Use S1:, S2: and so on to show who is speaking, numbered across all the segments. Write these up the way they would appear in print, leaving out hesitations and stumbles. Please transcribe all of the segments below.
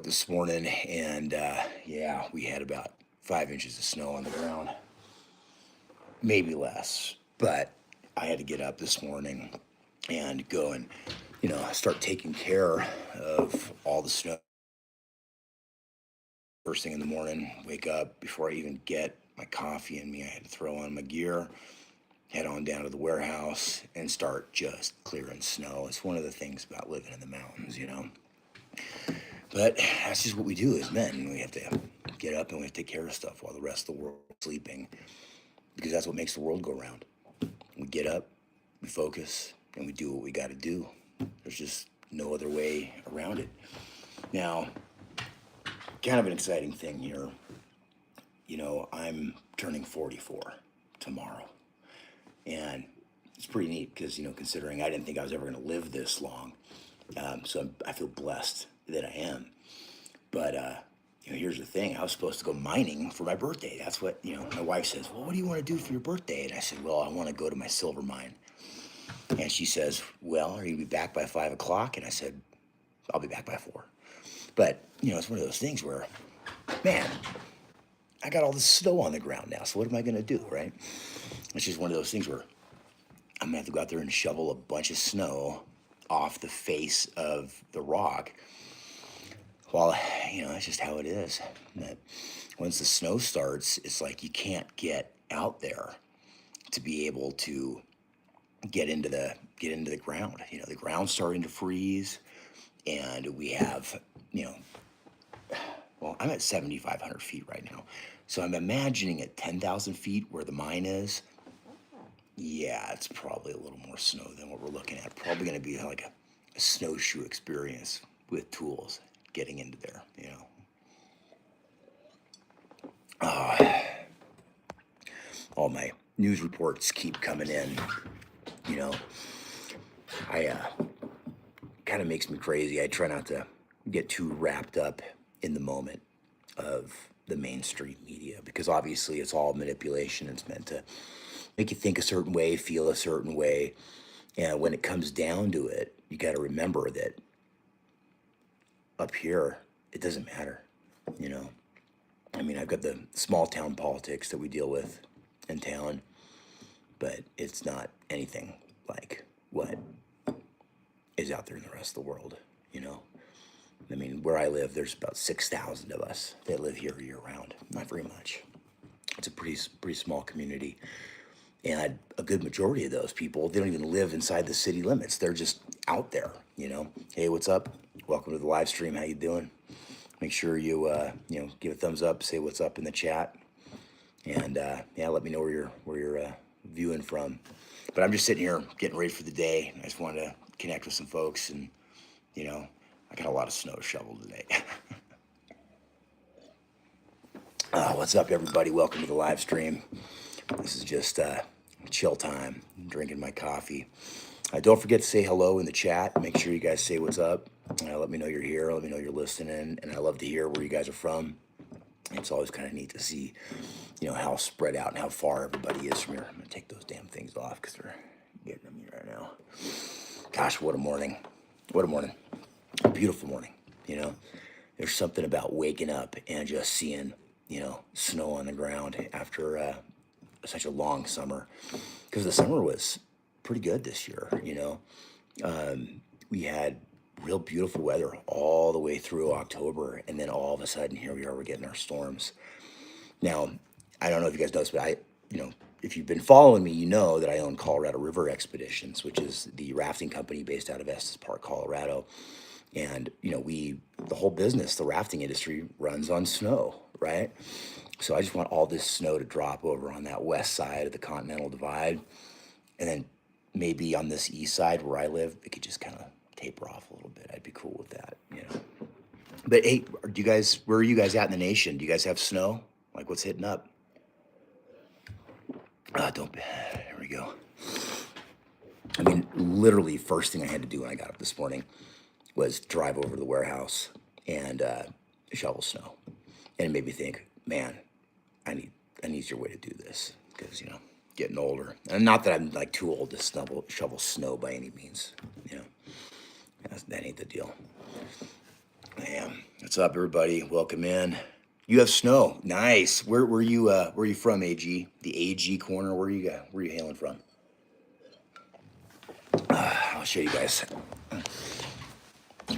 S1: this morning, and yeah, we had about 5 inches of snow on the ground, maybe less. But I had to get up this morning and go and, start taking care of all the snow. First thing in the morning, wake up before I even get my coffee in me. I had to throw on my gear, head on down to the warehouse, and start just clearing snow. It's one of the things about living in the mountains. But that's just what we do as men. We have to get up and we have to take care of stuff while the rest of the world is sleeping, because that's what makes the world go round. We get up, we focus, and we do what we got to do. There's just no other way around it. Now, kind of an exciting thing here. I'm turning 44 tomorrow. And it's pretty neat because, considering I didn't think I was ever going to live this long. So I feel blessed that I am. But, here's the thing. I was supposed to go mining for my birthday. That's what, my wife says, well, what do you want to do for your birthday? And I said, well, I want to go to my silver mine. And she says, well, are you going to be back by 5 o'clock? And I said, I'll be back by 4. But, it's one of those things where, man, I got all this snow on the ground now. So what am I going to do, right? It's just one of those things where I'm going to have to go out there and shovel a bunch of snow off the face of the rock. Well, that's just how it is. That once the snow starts, it's like you can't get out there to be able to get into the ground. The ground's starting to freeze, and we have, well, I'm at 7,500 feet right now. So I'm imagining at 10,000 feet where the mine is, yeah, it's probably a little more snow than what we're looking at. Probably going to be like a snowshoe experience with tools getting into there. All my news reports keep coming in. I kind of makes me crazy. I try not to get too wrapped up in the moment of the mainstream media, because obviously it's all manipulation. It's meant to make you think a certain way, feel a certain way. And when it comes down to it, you got to remember that up here, it doesn't matter. I mean, I've got the small town politics that we deal with in town, but it's not anything like what is out there in the rest of the world. I mean, where I live, there's about 6,000 of us that live here year round. Not very much. It's a pretty small community. And a good majority of those people, they don't even live inside the city limits. They're just out there, Hey, what's up? Welcome to the live stream. How you doing? Make sure you, give a thumbs up, say what's up in the chat. And, yeah, let me know where you're viewing from. But I'm just sitting here getting ready for the day. I just wanted to connect with some folks, and, I got a lot of snow shoveled today. What's up, everybody? Welcome to the live stream. This is just chill time, drinking my coffee. Don't forget to say hello in the chat. Make sure you guys say what's up. Let me know you're here. Let me know you're listening. And I love to hear where you guys are from. It's always kind of neat to see, how spread out and how far everybody is from here. I'm going to take those damn things off because they're getting to me right now. Gosh, what a morning. What a morning. A beautiful morning, There's something about waking up and just seeing, snow on the ground after such a long summer, because the summer was pretty good this year. We had real beautiful weather all the way through October, and then all of a sudden here we are, we're getting our storms. Now, I don't know if you guys noticed, but if you've been following me, you know that I own Colorado River Expeditions, which is the rafting company based out of Estes Park, Colorado. And, the whole business, the rafting industry runs on snow, right? So I just want all this snow to drop over on that west side of the Continental Divide. And then maybe on this east side where I live, it could just kind of taper off a little bit. I'd be cool with that. But hey, where are you guys at in the nation? Do you guys have snow? Like, what's hitting up? Here we go. I mean, literally, first thing I had to do when I got up this morning was drive over to the warehouse and shovel snow. And it made me think, man, I need an easier way to do this, because, getting older. And not that I'm like too old to shovel snow by any means, that ain't the deal. Man, what's up, everybody? Welcome in. You have snow. Nice. Where you? Where you from, AG? The AG corner. Where you hailing from? I'll show you guys.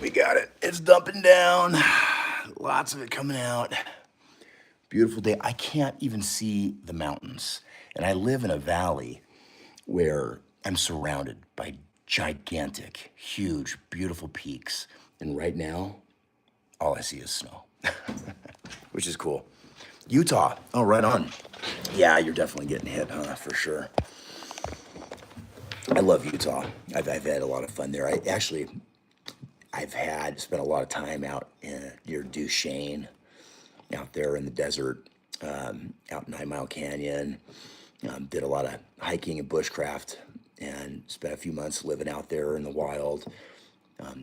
S1: We got it. It's dumping down. Lots of it coming out. Beautiful day. I can't even see the mountains, and I live in a valley where I'm surrounded by gigantic, huge, beautiful peaks. And right now, all I see is snow, which is cool. Utah. Oh, right on. Yeah, you're definitely getting hit, huh? For sure. I love Utah. I've had a lot of fun there. I've spent a lot of time out near Duchesne, out there in the desert, out in 9 Mile Canyon. Did a lot of hiking and bushcraft, and spent a few months living out there in the wild,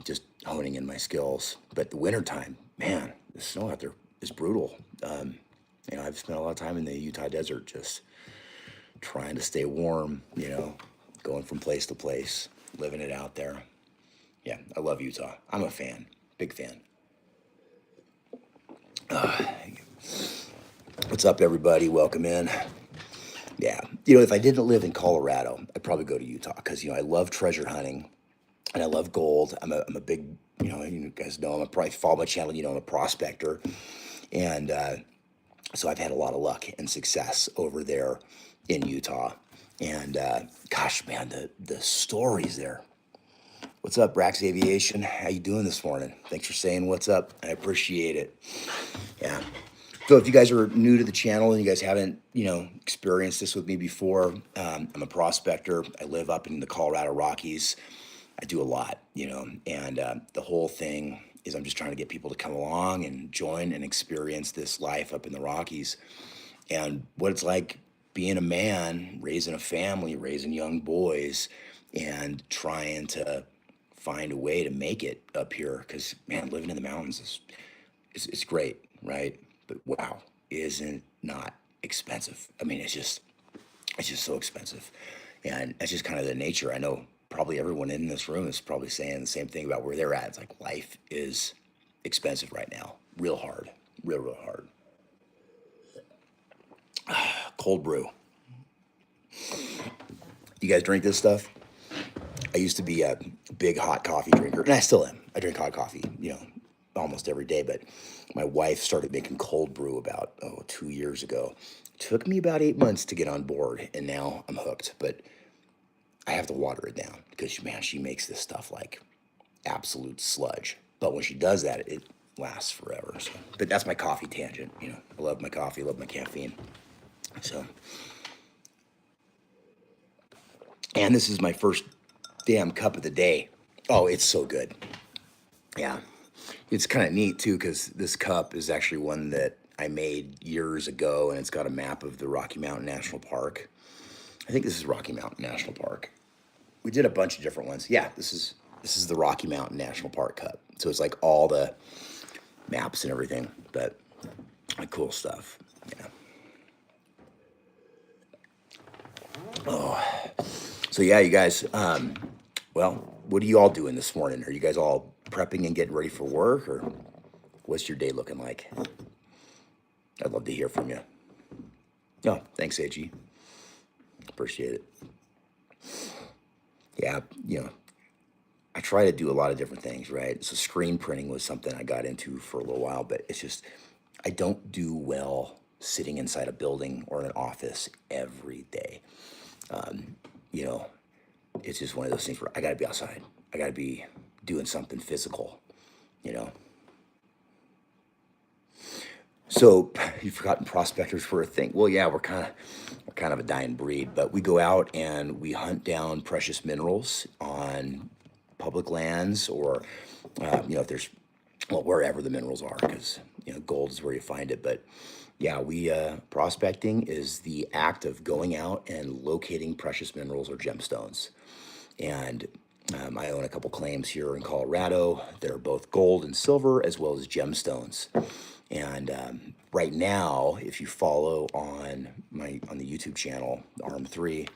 S1: just honing in my skills. But the wintertime, man, the snow out there is brutal. I've spent a lot of time in the Utah desert just trying to stay warm, going from place to place, living it out there. Yeah, I love Utah. I'm a fan, big fan. What's up, everybody? Welcome in. Yeah, if I didn't live in Colorado, I'd probably go to Utah because I love treasure hunting and I love gold. I'm a big, you guys know, probably follow my channel. I'm a prospector, and so I've had a lot of luck and success over there in Utah. And gosh, man, the stories there. What's up, Brax Aviation? How you doing this morning? Thanks for saying what's up. I appreciate it. Yeah. So if you guys are new to the channel and you guys haven't, experienced this with me before, I'm a prospector. I live up in the Colorado Rockies. I do a lot, and the whole thing is I'm just trying to get people to come along and join and experience this life up in the Rockies and what it's like being a man, raising a family, raising young boys, and trying to find a way to make it up here. Because man, living in the mountains is great, right? But wow, isn't not expensive. I mean, it's just so expensive, and that's just kind of the nature. I know probably everyone in this room is probably saying the same thing about where they're at. It's like life is expensive right now, real hard, real hard. Cold brew. You guys drink this stuff? I used to be a big hot coffee drinker, and I still am. I drink hot coffee, almost every day. But my wife started making cold brew about 2 years ago. It took me about 8 months to get on board, and now I'm hooked. But I have to water it down because, man, she makes this stuff like absolute sludge. But when she does that, it lasts forever. So, but that's my coffee tangent. I love my coffee, love my caffeine. So, and this is my first damn cup of the day. Oh, it's so good. Yeah. It's kind of neat too, because this cup is actually one that I made years ago, and it's got a map of the Rocky Mountain National Park. I think this is Rocky Mountain National Park. We did a bunch of different ones. Yeah, this is the Rocky Mountain National Park cup. So it's like all the maps and everything, but cool stuff. Yeah. Oh, so yeah, you guys. Well, what are you all doing this morning? Are you guys all prepping and getting ready for work, or what's your day looking like? I'd love to hear from you. Oh, thanks, AG. Appreciate it. Yeah, I try to do a lot of different things, right? So screen printing was something I got into for a little while, but it's just, I don't do well sitting inside a building or an office every day. It's just one of those things where I got to be outside. I got to be doing something physical, So you've forgotten prospectors were a thing. Well, yeah, we're kind of a dying breed, but we go out and we hunt down precious minerals on public lands, or if there's, well, wherever the minerals are, because gold is where you find it. But yeah, we prospecting is the act of going out and locating precious minerals or gemstones. And I own a couple claims here in Colorado that are both gold and silver, as well as gemstones. And right now, if you follow on the YouTube channel, RM3,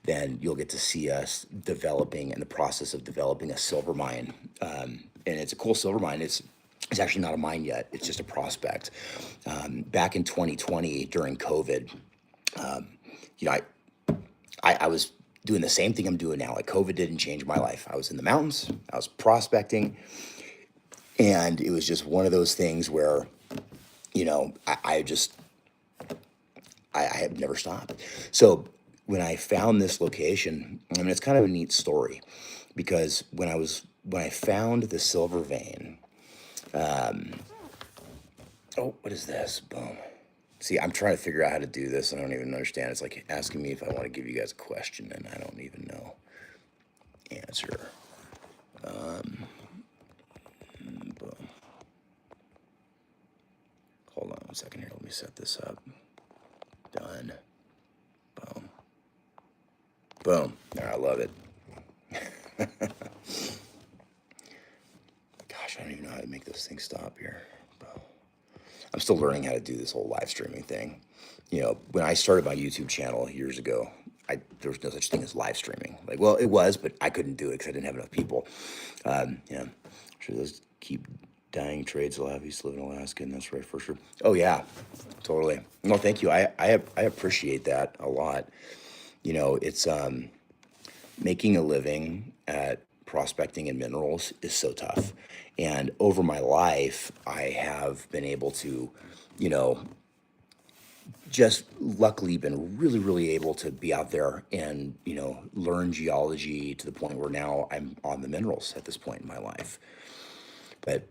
S1: then you'll get to see us developing, in the process of developing, a silver mine. And it's a cool silver mine. It's It's actually not a mine yet. It's just a prospect. Back in 2020 during COVID, you know, I was doing the same thing I'm doing now. Like COVID didn't change my life. I was in the mountains. I was prospecting, and it was just one of those things where, I have never stopped. So when I found this location, I mean, it's kind of a neat story because when I found the silver vein, oh, what is this? Boom. See, I'm trying to figure out how to do this. I don't even understand. It's like asking me if I want to give you guys a question, and I don't even know answer. Boom. Hold on 1 second here. Let me set this up. Done. Boom. Boom. There, I love it. Gosh, I don't even know how to make this thing stop here. Boom. I'm still learning how to do this whole live streaming thing. When I started my YouTube channel years ago, there was no such thing as live streaming. Like, well, it was, but I couldn't do it because I didn't have enough people. I'm sure those keep dying trades alive. I used to live in Alaska, and that's right for sure. Oh yeah, totally. No, thank you. I appreciate that a lot. It's making a living at prospecting in minerals is so tough. And over my life, I have been able to, you know, just luckily been really, really able to be out there and, learn geology to the point where now I'm on the minerals at this point in my life. But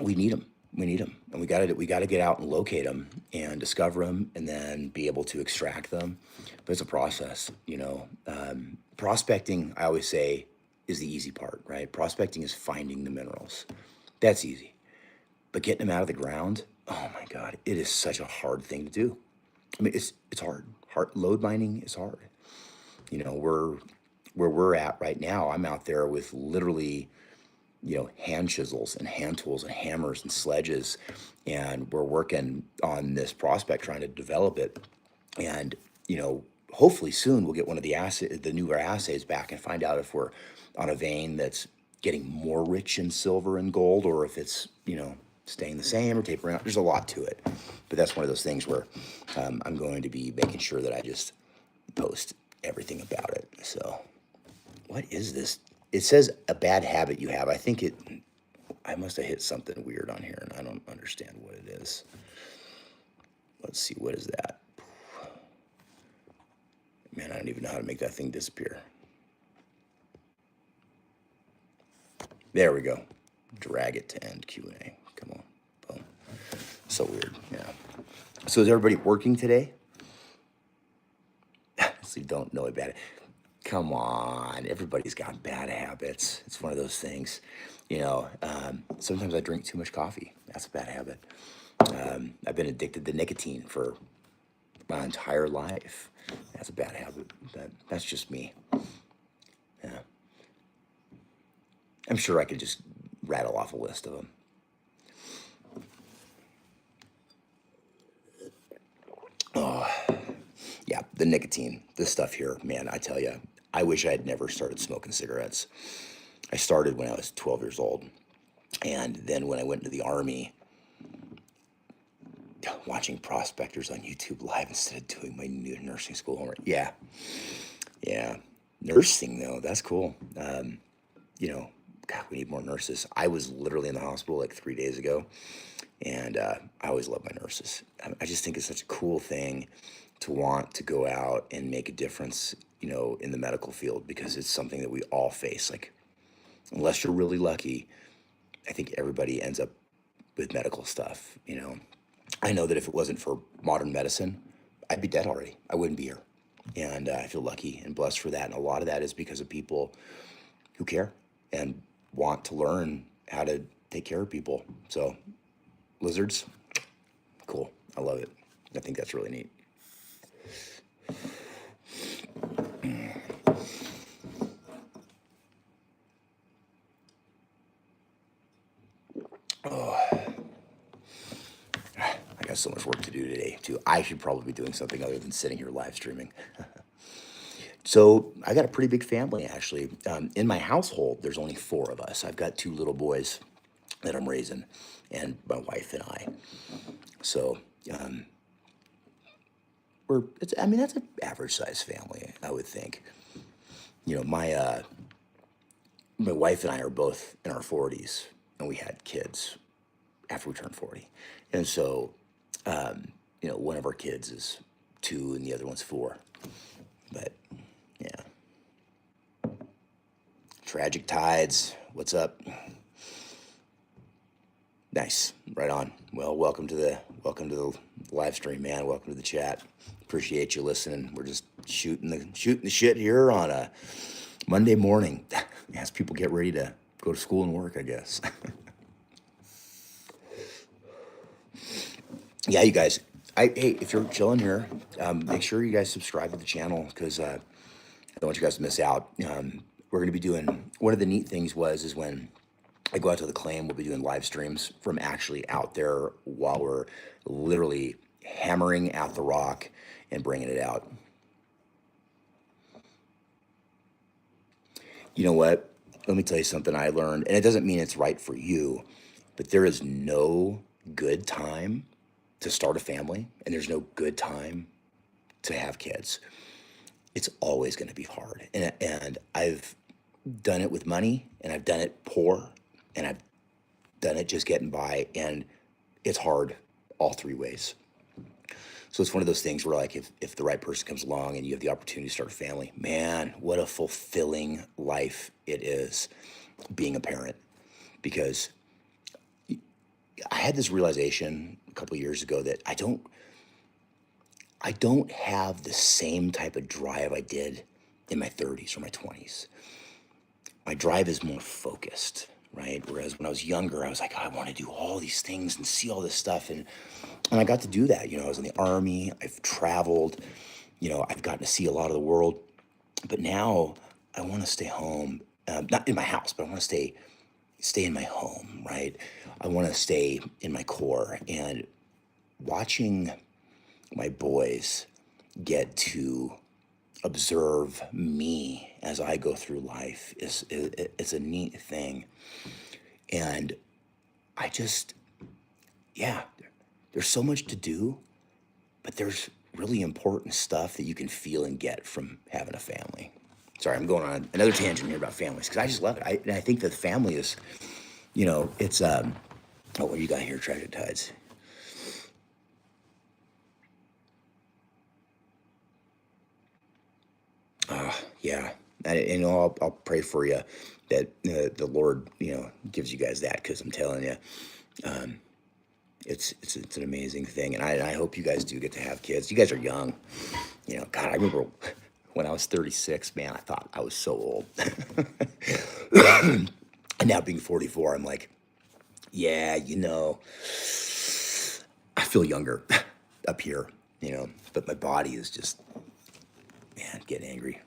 S1: we need them. We need them, and we got to get out and locate them and discover them, and then be able to extract them. But it's a process. Prospecting, I always say, is the easy part, right? Prospecting is finding the minerals. That's easy. But getting them out of the ground, oh my God, it is such a hard thing to do. I mean, it's hard. Lode mining is hard. Where we're at right now, I'm out there with literally, hand chisels and hand tools and hammers and sledges, and we're working on this prospect, trying to develop it. And hopefully soon we'll get one of the newer assays back and find out if we're on a vein that's getting more rich in silver and gold, or if it's staying the same or tapering out. There's a lot to it, but that's one of those things where I'm going to be making sure that I just post everything about it. So, what is this? It says a bad habit you have. I must have hit something weird on here, and I don't understand what it is. Let's see, what is that? Man, I don't even know how to make that thing disappear. There we go. Drag it to end Q&A. Come on. Boom. So weird. Yeah. So is everybody working today? So you don't know about it. Come on. Everybody's got bad habits. It's one of those things. Sometimes I drink too much coffee. That's a bad habit. I've been addicted to nicotine for my entire life. That's a bad habit. That's just me. Yeah. I'm sure I could just rattle off a list of them. Oh, yeah, the nicotine, this stuff here, man, I tell you, I wish I had never started smoking cigarettes. I started when I was 12 years old. And then when I went into the Army, watching prospectors on YouTube Live instead of doing my new nursing school homework. Yeah. Nursing, though, that's cool. God, we need more nurses. I was literally in the hospital like 3 days ago, and I always love my nurses. I just think it's such a cool thing to want to go out and make a difference, in the medical field, because it's something that we all face. Like, unless you're really lucky, I think everybody ends up with medical stuff. I know that if it wasn't for modern medicine, I'd be dead already. I wouldn't be here. And I feel lucky and blessed for that. And a lot of that is because of people who care and want to learn how to take care of people. So, lizards, cool. I love it. I think that's really neat. Oh, I got so much work to do today, too. I should probably be doing something other than sitting here live streaming. So I got a pretty big family, actually. In my household, there's only 4 of us. I've got 2 little boys. that I'm raising, and my wife and I. So um, I mean, that's an average size family, I would think. My wife and I are both in our 40s, and we had kids after we turned 40. And so, one of our kids is 2 and the other one's 4. But yeah, tragic tides. What's up? Nice, right on. Well, welcome to the live stream, man. Welcome to the chat. Appreciate you listening. We're just shooting the shit here on a Monday morning as people get ready to go to school and work, I guess. Yeah, you guys. Hey, if you're chilling here, make sure you guys subscribe to the channel because I don't want you guys to miss out. We're going to be doing one of the neat things is when I go out to the claim, we'll be doing live streams from actually out there while we're literally hammering at the rock and bringing it out. You know what? Let me tell you something I learned, and it doesn't mean it's right for you, but there is no good time to start a family, and there's no good time to have kids. It's always going to be hard. And I've done it with money, and I've done it poor, and I've done it just getting by, and it's hard all 3 ways. So it's one of those things where, like, if the right person comes along and you have the opportunity to start a family, man, what a fulfilling life it is being a parent. Because I had this realization a couple of years ago that I don't have the same type of drive I did in my 30s or my 20s. My drive is more focused, right? Whereas when I was younger, I was like, I want to do all these things and see all this stuff. And I got to do that. I was in the Army, I've traveled, I've gotten to see a lot of the world. But now I want to stay home, not in my house, but I want to stay in my home, right? I want to stay in my core. And watching my boys get to observe me as I go through life it's a neat thing. And I just, yeah, there's so much to do, but there's really important stuff that you can feel and get from having a family. Sorry, I'm going on another tangent here about families because I just love it. I think that family is, it's, what do you got here, Tragic Tides? Yeah, I'll pray for you that the Lord, gives you guys that because I'm telling you, it's an amazing thing, and I hope you guys do get to have kids. You guys are young, God, I remember when I was 36, man, I thought I was so old, and now being 44, I'm like, yeah, I feel younger up here, but my body is just, man, getting angry.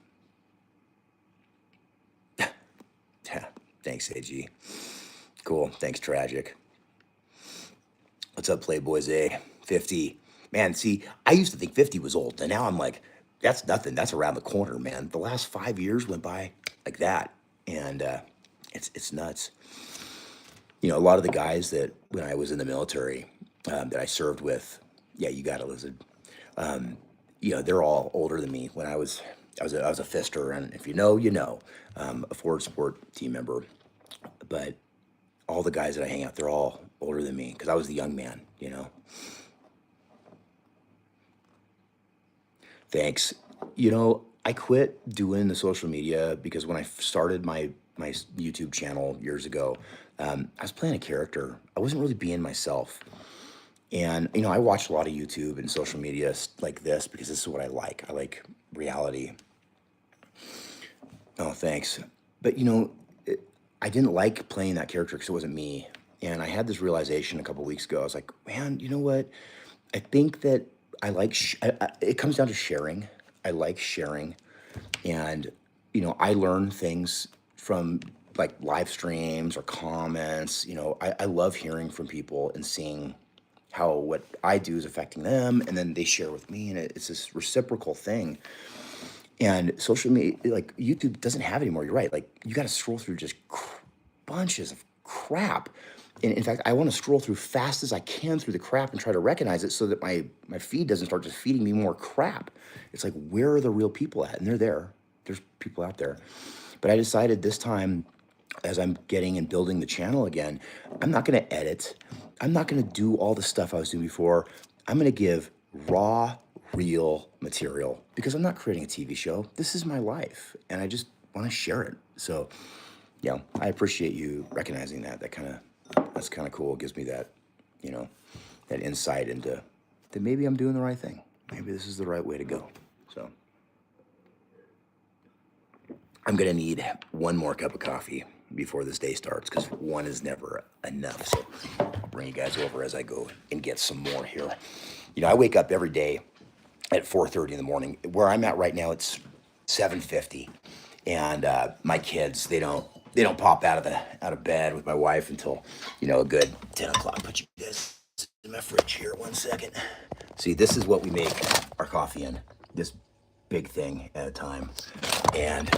S1: Yeah, thanks, AG. Cool. Thanks, Tragic. What's up, Playboys A? 50. Man, see, I used to think 50 was old, and now I'm like, that's nothing. That's around the corner, man. The last 5 years went by like that, and it's nuts. A lot of the guys that when I was in the military that I served with, yeah, you got it, Lizard. They're all older than me. When I was a fister, and if you know, a forward support team member. But all the guys that I hang out, they're all older than me because I was the young man. Thanks. I quit doing the social media because when I started my YouTube channel years ago, I was playing a character. I wasn't really being myself. And, I watch a lot of YouTube and social media like this because this is what I like. I like reality. Oh, thanks. But, I didn't like playing that character because it wasn't me. And I had this realization a couple weeks ago. I was like, man, you know what? I think that I like, it comes down to sharing. I like sharing. And, I learn things from like live streams or comments. I love hearing from people and seeing how what I do is affecting them, and then they share with me, and it's this reciprocal thing. And social media, like YouTube, doesn't have it anymore. You're right. Like you got to scroll through just bunches of crap, And in fact, I want to scroll through fast as I can through the crap and try to recognize it so that my feed doesn't start just feeding me more crap. It's like, where are the real people at? And they're there. There's people out there. But I decided this time, as I'm getting and building the channel again, I'm not going to edit. I'm not going to do all the stuff I was doing before. I'm going to give raw, real material because I'm not creating a TV show. This is my life, and I just want to share it. So, I appreciate you recognizing that. That's kind of cool. It gives me that, that insight into that maybe I'm doing the right thing. Maybe this is the right way to go. So I'm gonna need one more cup of coffee before this day starts because one is never enough. So I'll bring you guys over as I go and get some more here. I wake up every day at 4:30 in the morning. Where I'm at right now, it's 7:50, and my kids they don't pop out of bed with my wife until a good 10 o'clock. Put you guys in my fridge here 1 second. See, this is what we make our coffee in. This big thing at a time, and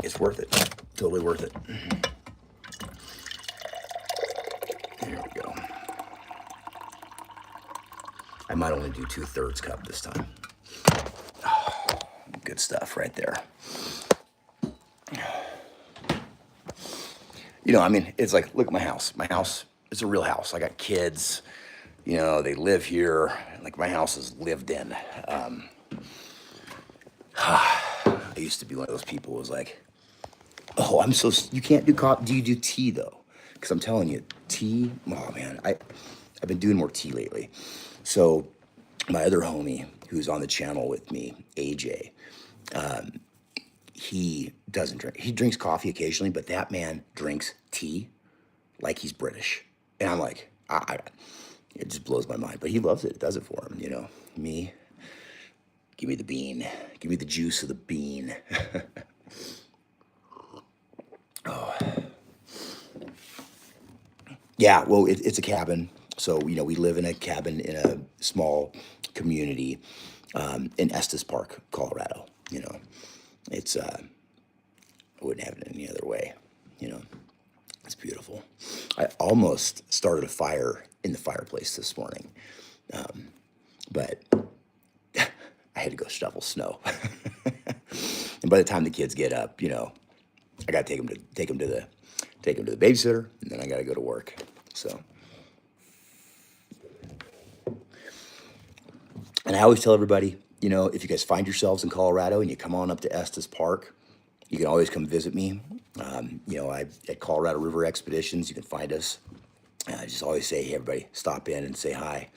S1: it's worth it. Totally worth it. There we go. I might only do 2/3 cup this time. Oh, good stuff right there. It's like, look at my house. My house is a real house. I got kids, they live here. Like, my house is lived in. I used to be one of those people who was like, oh, you can't do coffee. Do you do tea though? Because I'm telling you, tea, oh man, I've been doing more tea lately. So my other homie who's on the channel with me, AJ, he doesn't drink. He drinks coffee occasionally, but that man drinks tea like he's British. And I'm like, it just blows my mind. But he loves it. It does it for him, Me, give me the bean. Give me the juice of the bean. Oh. Yeah, well, it's a cabin. So, we live in a cabin in a small community in Estes Park, Colorado. It's, I wouldn't have it any other way. It's beautiful. I almost started a fire in the fireplace this morning, but I had to go shovel snow. And by the time the kids get up, I got to take them to the babysitter, and then I got to go to work. So, and I always tell everybody, if you guys find yourselves in Colorado and you come on up to Estes Park, you can always come visit me. At Colorado River Expeditions, you can find us. I just always say, hey, everybody, stop in and say hi.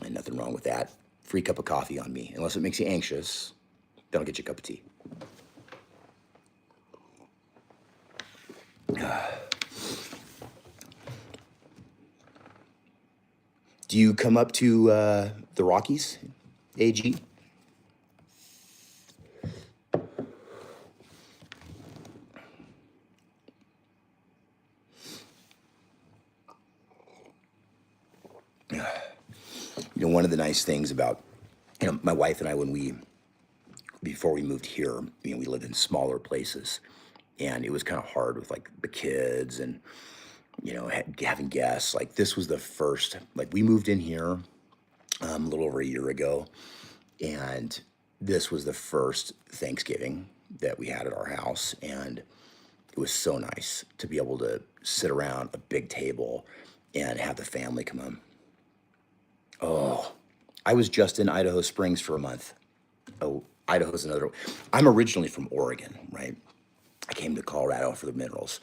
S1: And nothing wrong with that. Free cup of coffee on me. Unless it makes you anxious, then I'll get you a cup of tea. Do you come up to the Rockies, AG? One of the nice things about, my wife and I, before we moved here, we lived in smaller places, and it was kind of hard with like the kids and, having guests. Like, this was the first, like, we moved in here a little over a year ago, and this was the first Thanksgiving that we had at our house, and it was so nice to be able to sit around a big table and have the family come on. Oh, I was just in Idaho Springs for a month. Oh, Idaho's another. I'm originally from Oregon, right? I came to Colorado for the minerals,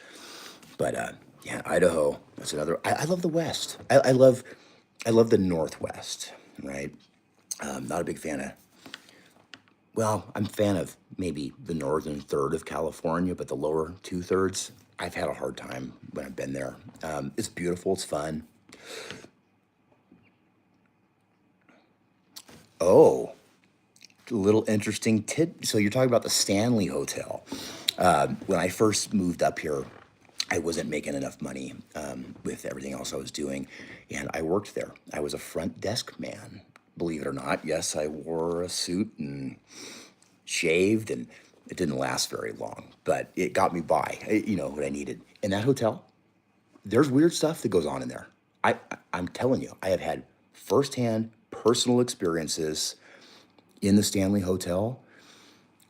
S1: but yeah, Idaho. That's another. I love the West. I love the Northwest, right? Not a big fan of. Well, I'm a fan of maybe the northern third of California, but the lower 2/3, I've had a hard time when I've been there. It's beautiful. It's fun. Oh, a little interesting tip. So you're talking about the Stanley Hotel. When I first moved up here, I wasn't making enough money with everything else I was doing, and I worked there. I was a front desk man, believe it or not. Yes, I wore a suit and shaved, and it didn't last very long, but it got me by, what I needed. In that hotel, there's weird stuff that goes on in there. I'm telling you, I have had firsthand personal experiences in the Stanley Hotel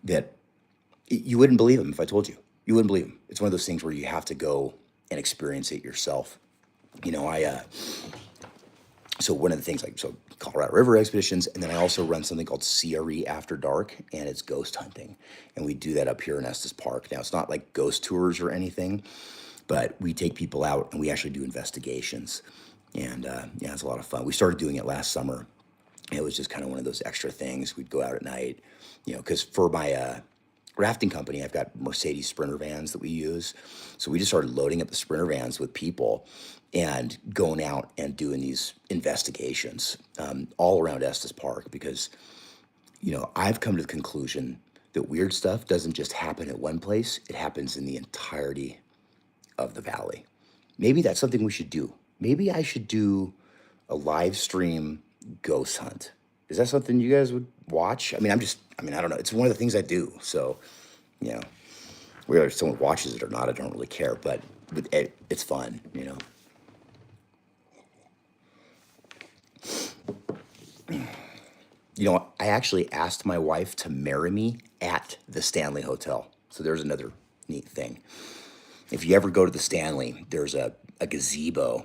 S1: that you wouldn't believe them if I told you. You wouldn't believe them. It's one of those things where you have to go and experience it yourself. You know, so one of the things, like, so Colorado River expeditions, and then I also run something called CRE After Dark, and it's ghost hunting, and we do that up here in Estes Park. Now, it's not like ghost tours or anything, but we take people out and we actually do investigations, and yeah, it's a lot of fun. We started doing it last summer. It was just kind of one of those extra things. We'd go out at night, you know, because for my rafting company, I've got Mercedes Sprinter vans that we use. So we just started loading up the Sprinter vans with people and going out and doing these investigations all around Estes Park, because, you know, I've come to the conclusion that weird stuff doesn't just happen at one place, it happens in the entirety of the valley. Maybe that's something we should do. Maybe I should do a live stream ghost hunt. Is that something you guys would watch? I mean, I don't know. It's one of the things I do. So, you know, whether someone watches it or not, I don't really care, but it's fun, you know. You know, I actually asked my wife to marry me at the Stanley Hotel. So there's another neat thing. If you ever go to the Stanley, there's a gazebo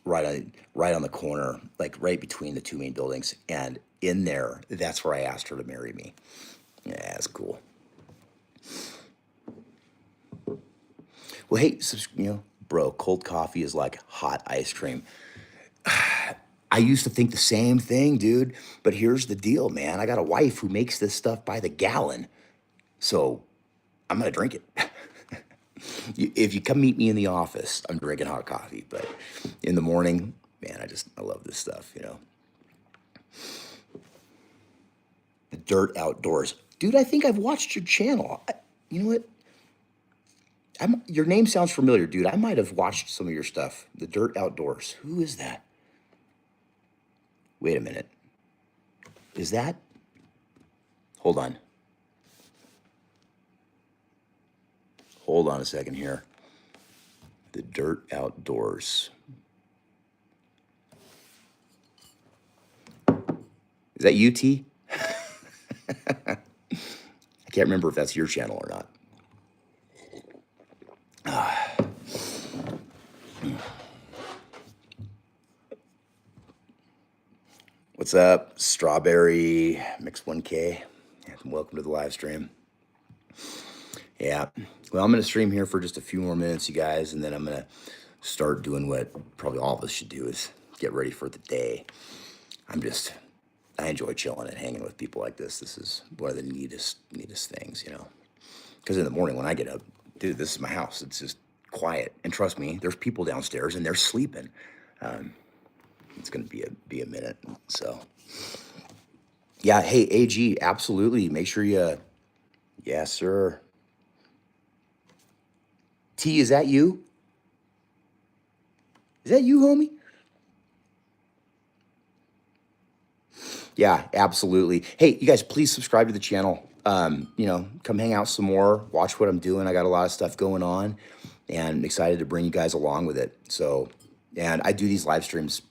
S1: right on the corner, like right between the two main buildings. And in there, that's where I asked her to marry me. Yeah, that's cool. Well, hey, you know, bro, cold coffee is like hot ice cream. I used to think the same thing, dude. But here's the deal, man. I got a wife who makes this stuff by the gallon. So I'm going to drink it. If you come meet me in the office, I'm drinking hot coffee. But in the morning, man, I love this stuff, you know. The Dirt Outdoors. Dude, I think I've watched your channel. You know what? Your name sounds familiar, dude. I might have watched some of your stuff. The Dirt Outdoors. Who is that? Wait a minute. Is that? Hold on. Hold on a second here. The Dirt Outdoors. Is that UT? I can't remember if that's your channel or not. What's up, Strawberry Mix 1K? Welcome to the live stream. Yeah, well, I'm going to stream here for just a few more minutes, you guys, and then I'm going to start doing what probably all of us should do, is get ready for the day. I enjoy chilling and hanging with people like this. This is one of the neatest things, you know. Because in the morning when I get up, dude, this is my house. It's just quiet, and trust me, there's people downstairs and they're sleeping. It's gonna be a minute. So, yeah. Hey, AG, absolutely. Make sure you. Yes, sir. T, is that you? Is that you, homie? Yeah, absolutely. Hey, you guys, please subscribe to the channel. You know, come hang out some more, watch what I'm doing. I got a lot of stuff going on, and I'm excited to bring you guys along with it. So, and I do these live streams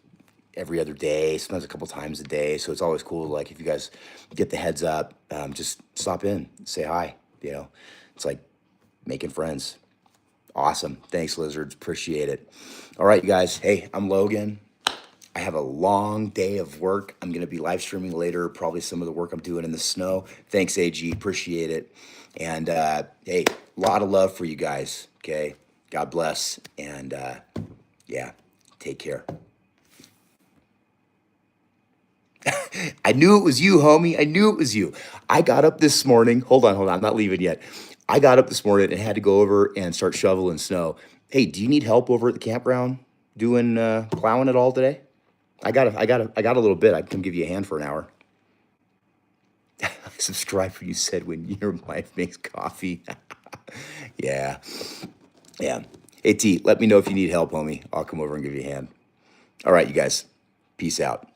S1: every other day, sometimes a couple times a day. So it's always cool. Like, if you guys get the heads up, just stop in, say hi. You know, it's like making friends. Awesome. Thanks, Lizards. Appreciate it. All right, you guys. Hey, I'm Logan. I have a long day of work. I'm going to be live streaming later, probably some of the work I'm doing in the snow. Thanks, AG. Appreciate it. And hey, a lot of love for you guys. Okay. God bless. And yeah, take care. I knew it was you, homie. I knew it was you. I got up this morning. Hold on. I'm not leaving yet. I got up this morning and had to go over and start shoveling snow. Hey, do you need help over at the campground doing plowing at all today? I got a little bit. I can give you a hand for an hour. Subscribe when you said when your wife makes coffee. Yeah. Yeah. Hey, T, let me know if you need help, homie. I'll come over and give you a hand. All right, you guys. Peace out.